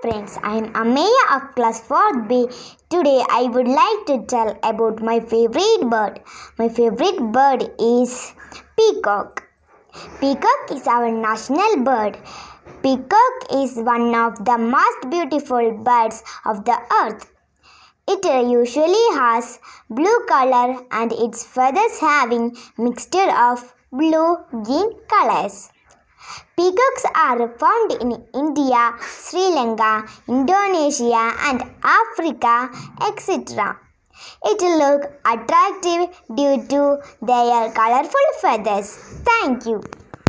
friends, I am Ameya of class 4B. Today I would like to tell about my favorite bird. My favorite bird is peacock. Peacock is our national bird. Peacock is one of the most beautiful birds of the earth. It usually has blue color and its feathers having mixture of blue green colors. Peacocks are found in India, Sri Lanka, Indonesia and Africa, etc. It looks attractive due to their colorful feathers. Thank you.